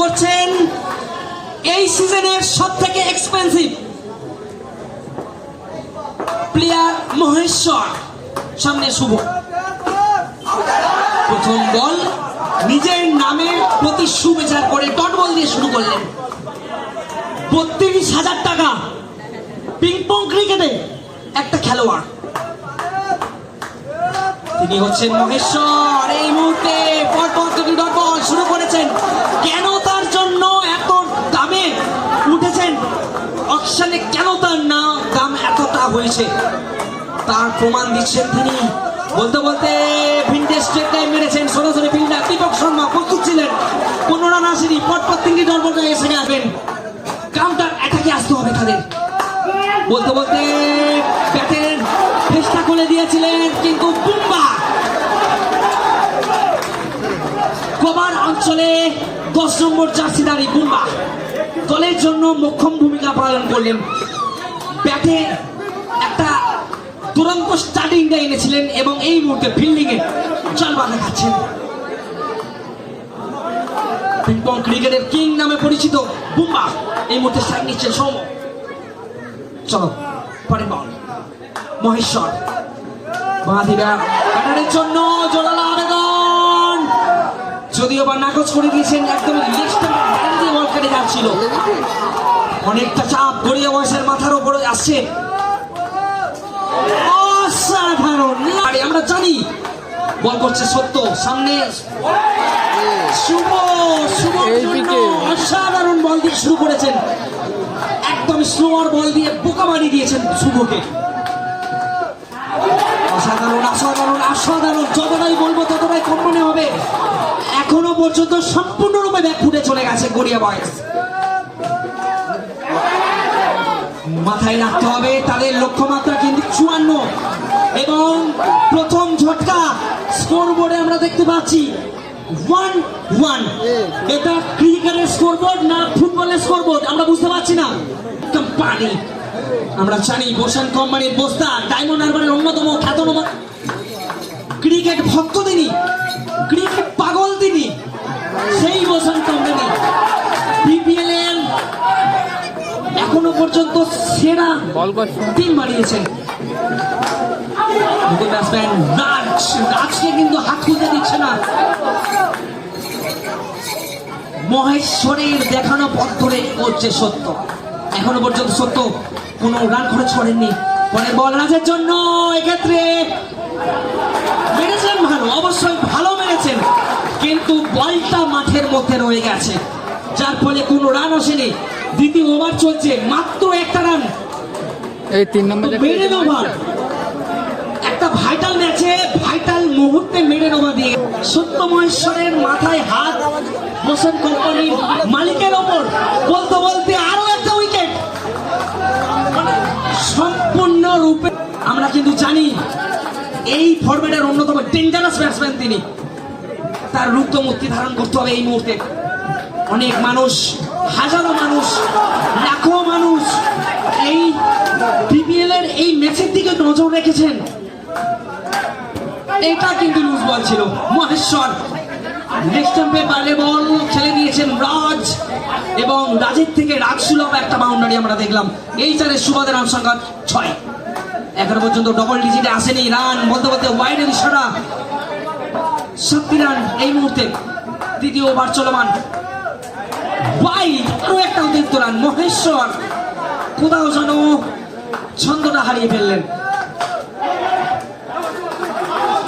করছেন এই সিজনের সবথেকে এক্সপেন্সিভ প্লেয়ার মহেশ্বর। সামনে শুভ, প্রথম বল নিজের নামের প্রতি সুবিচার করে ডট বল দিয়ে শুরু করলেন। 32,000 টাকা পিংপং ক্রিকেটে একটা খেলোয়াড়, তিনি হচ্ছেন মহেশ্বর। এই মুহূর্তে পরপর দুটি ডট বল শুরু করেছেন। কেন তার জন্য এত দামে উঠেছেন অকশনে, কেন তার দাম এতটা হয়েছে তার প্রমাণ দিচ্ছেন তিনি। বলতে বলতে ভিন্টেজ স্ট্রেট টাইম মেরেছেন। সরাসরি ফিল্ডার দীপক শর্মা প্রস্তুত ছিলেন, 15 রান আসেনি। পরপর 3টি ডট বল এসে আসবেন, কাউন্টার অ্যাটাকে আসতে হবে তাদের। বলতে বলতে ব্যাটের চেষ্টা করে দিয়েছিলেন, কিন্তু বুম্বা কভার অঞ্চলে 10 নম্বর জার্সিধারী বুম্বা দলের জন্য মোক্ষম ভূমিকা পালন করলেন। ব্যাটে একটা দুরন্ত স্টার্টিং এনেছিলেন এবং এই মুহূর্তে ফিল্ডিং এ চালবা দেখাচ্ছেন। পিংপং ক্রিকেটের কিং নামে পরিচিত বুম্বা এই মুহূর্তে স্ট্রাইক নিচ্ছেন। সৌম, চলো পরের বল মহেশ্বর। ব্যাটারের জন্য জোরালো আবেদন, যদিও বা নাকচ করে দিয়েছেন। একদম বল কেটে যাচ্ছিল, অনেকটা চাপ গড়িয়ে বয়সের মাথার উপরে আসছে। অসাধারণ, আমরা জানি বল করছে সত্য। সামনে শুভ, অসাধারণ বল দিয়ে শুরু করেছেন। একদম স্লোয়ার বল দিয়ে বোকা বানিয়ে দিয়েছেন শুভকে। অসাধারণ অসাধারণ অসাধারণ, যতটাই বলবো ততটাই কম মনে হবে। এখনো পর্যন্ত সম্পূর্ণরূপে ব্যাক ফুটে চলে গেছে গড়িয়া বয়স। মাথায় রাখতে হবে তাদের লক্ষ্যমাত্রা কিন্তু 54 এবং প্রথম ঝটকা স্কোরবোর্ডে আমরা দেখতে পাচ্ছি 1-1। এটা ক্রিকেটের স্কোরবোর্ড না ফুটবলের স্কোরবোর্ড আমরা বুঝতে পারছি না। কোম্পানি, আমরা জানি বোসান কোম্পানির বস্তা, ডায়মন্ড হারবারের অন্যতম খ্যাতনামা ক্রিকেট ভক্ত তিনি, ক্রিকেট পাগল তিনি। সেই বোসান কোম্পানি বিপিএল এর এখনো পর্যন্ত সেরা টিম বানিয়েছেন। ব্যাটসম্যান রাজকে কিন্তু হাত খুলতে দিচ্ছে না। মহেশ্বরের দেখানো পথ ধরে করছে সত্য, এখনো পর্যন্ত সত্য কোনো রান খরচ করেননি। পরের বল রাজের জন্য, এক্ষেত্রে মেরেছেন ভালো, অবশ্যই ভালো মেরেছেন, কিন্তু বলটা মাঠের মধ্যে রয়ে গেছে, যার ফলে কোনো রান আসেনি। দ্বিতীয় ওভার চলছে, মাত্র একটা রান। এই 3 নম্বর মেডেন ওভার, একটা ভাইটাল ম্যাচে ভাইটাল মুহূর্তে মেডেন ওভার দিয়ে সত্য মহেশ্বরের মাথায় হাত বোসান কোম্পানির মালিকের ওপর। বলতে বলতে আরো একটা উইকেট। সম্পূর্ণ রূপে আমরা কিন্তু জানি এই ফরম্যাটের অন্যতম ডেঞ্জারাস ব্যাটসম্যান তিনি। তার রূপমূর্তি ধারণ করতে হবে এই মুহূর্তে। অনেক মানুষ, হাজারো মানুষ, লাখো মানুষ এই বিপিএল এর এই ম্যাচের দিকে নজর রেখেছেন। এটা কিন্তু লুজ বল ছিল। মহেশ্বর নেক্সট স্টাম্পে বাইরে বল খেলে দিয়েছেন রাজ, এবং রাজের থেকে রাজসুলভ একটা বাউন্ডারি আমরা দেখলাম। এই চারে সুবাদের রান সংখ্যা 6। এখনো পর্যন্ত ডবল ডিজিটে আসেনি রান। বলতে বলতে ওয়াইডের ইশারা, 7টি রান এই মুহূর্তে। তৃতীয় ওভার চলমান, ওয়াইড আরো একটা অতিরিক্ত রান। মহেশ্বর কোথাও যেন ছন্দটা হারিয়ে ফেললেন।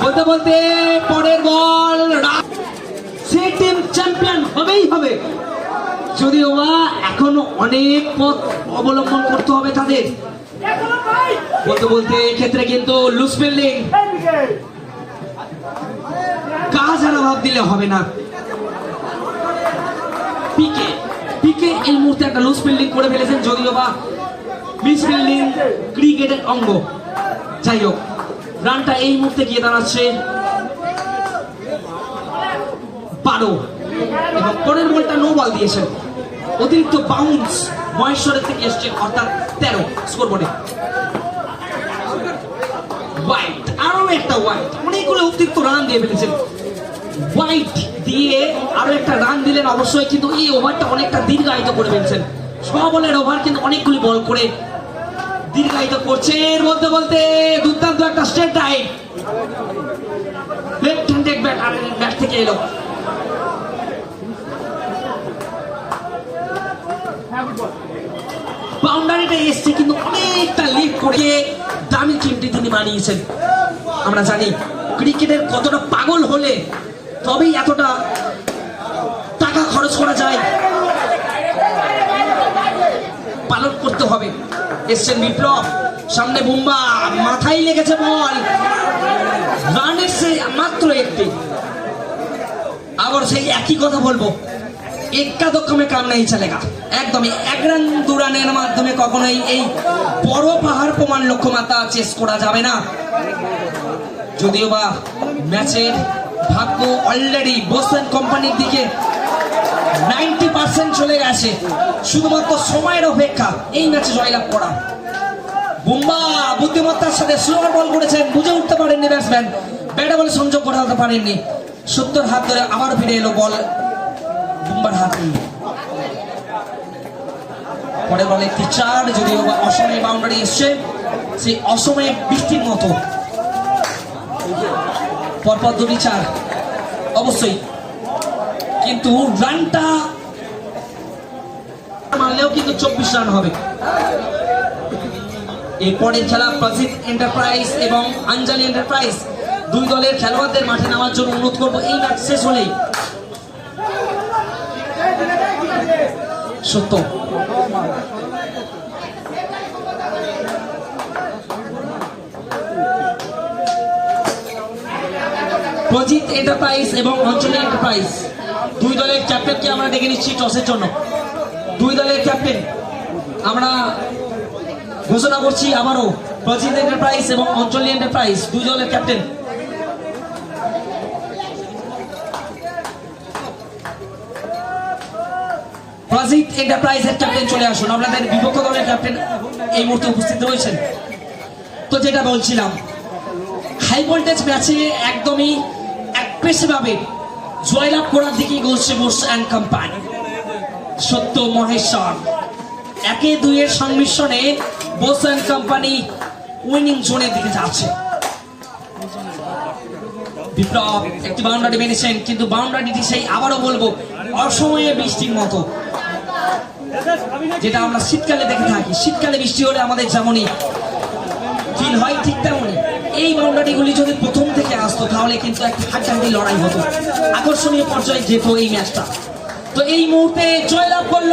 বলতে বলতে পরের বল, সে টিম চ্যাম্পিয়ন হবেই হবে, যদিও বা এখনো অনেক পথ অবলম্বন করতে হবে তাদের। বলতে বলতে এক্ষেত্রে কিন্তু লুজ ফিল্ডিং, কাজ আর ভাব দিলে হবে না। পিকে পিকে এই মুহূর্তে একটা লুজ ফিল্ডিং করে ফেলেছেন, যদিও বা মিস ফিল্ডিং ক্রিকেটের অঙ্গ। যাই হোক, রানটা এই মুহূর্তে গিয়ে দাঁড়াচ্ছে 12 এবং পরের বলটা নো বল দিয়েছেন। অতিরিক্ত বাউন্স মহেশ্বরের থেকে এসছে, অর্থাৎ 13 স্কোরবোর্ডে। হোয়াইট, আরো একটা হোয়াইট, অনেকগুলো অতিরিক্ত রান দিয়ে ফেলেছেন। ওয়াইড দিয়ে আরো একটা রান দিলেন অবশ্যই, কিন্তু এই ওভারটা অনেকটা দীর্ঘায়িত করে ফেলছেন। ছ বলের ওভার কিন্তু অনেকগুলি বল করে দীর্ঘায়িত করছেন। বলতে বলতে দুর্দান্ত একটা straight right, left handed bat থেকে এলো। বাউন্ডারিটা এসছে কিন্তু অনেকটা লিফট করে দামি টিমটি তিনি বানিয়েছেন। আমরা জানি ক্রিকেটের কতটা পাগল হলে তবেই এতটা টাকা খরচ করা যায়, পালন করতে হবে। এসছেন বিপ্লব, সামনে বুম্বা, মাথায় লেগেছে বল, রান এসছে মাত্র একটি। আবার সেই একই কথা বলবো, এক্কা দক্ষমে কাম নেই চলেগা। একদমই এক রান দু রানের মাধ্যমে কখনোই এই বড় পাহাড় প্রমাণ লক্ষ্যমাত্রা চেস করা যাবে না। যদিও বা ম্যাচের ভাগ্য অলরেডি বোস্টন কোম্পানির দিকে 90% চলে গেছে, শুধুমাত্র সময়ের অপেক্ষা এই ম্যাচে জয়লাভ করা। বুম্বা বুদ্ধিমত্তার সাথে স্লোয়ার বল করেছেন, বুঝে উঠতে পারেননি ব্যাটসম্যান, ব্যাটে বলে সংযোগ করাতে পারেননি। 70 হাত ধরে আবার ফিরে এলো বল বুম্বার হাতে। পরে বলে একটি 4, যদিও বা অসময়ে বাউন্ডারি এসছে, সেই অসময়ে বৃষ্টির মতো পরপর 2টি 4 অবশ্যই, কিন্তু রানটা মানলেও কিন্তু 24 রান হবে। এরপরের খেলা প্রজিত এন্টারপ্রাইজ এবং আঞ্জালি এন্টারপ্রাইজ, দুই দলের খেলোয়াড়দের মাঠে নামার জন্য অনুরোধ করবো এই ম্যাচ শেষ হলেই। সত্য প্রজিত এন্টারপ্রাইজ এবং অঞ্চলি এন্টারপ্রাইজ দুই দলের ক্যাপ্টেনকে আমরা ডেকে নিচ্ছি টসের জন্য। দুই দলের ক্যাপ্টেন আমরা ঘোষণা করছি আবারও, প্রজিত এন্টারপ্রাইজ এবং অঞ্চলি এন্টারপ্রাইজ দুই দলের ক্যাপ্টেন। প্রজিত এন্টারপ্রাইজের ক্যাপ্টেন চলে আসুন, আপনাদের বিপক্ষ দলের ক্যাপ্টেন এই মুহূর্তে উপস্থিত রয়েছেন। তো যেটা বলছিলাম, হাই ভোল্টেজ ম্যাচে একদমই একপেশে জয়লাভ করার দিকে গলছে বোস অ্যান্ড কোম্পানি। সত্য মহেশ্বর 1-2 সংমিশ্রণে বোস অ্যান্ড কোম্পানি উইনিং জোনের দিকে যাচ্ছে। বিপ্লব একটি বাউন্ডারি মেরেছেন, কিন্তু বাউন্ডারিটি সেই আবারও বলবো অসময়ে বৃষ্টির মতো, যেটা আমরা শীতকালে দেখে থাকি। শীতকালে বৃষ্টি হলে আমাদের যেমনই ফিল হয় ঠিক তেমনই এই বাউন্ডারিগুলি যদি প্রথম থেকে আসতো তাহলে কিন্তু একটা হাড্ডাহাড্ডি লড়াই হতো, আকর্ষণীয় পর্যায়ে যেত এই ম্যাচটা। তো এই মুহূর্তে জয়লাভ করলো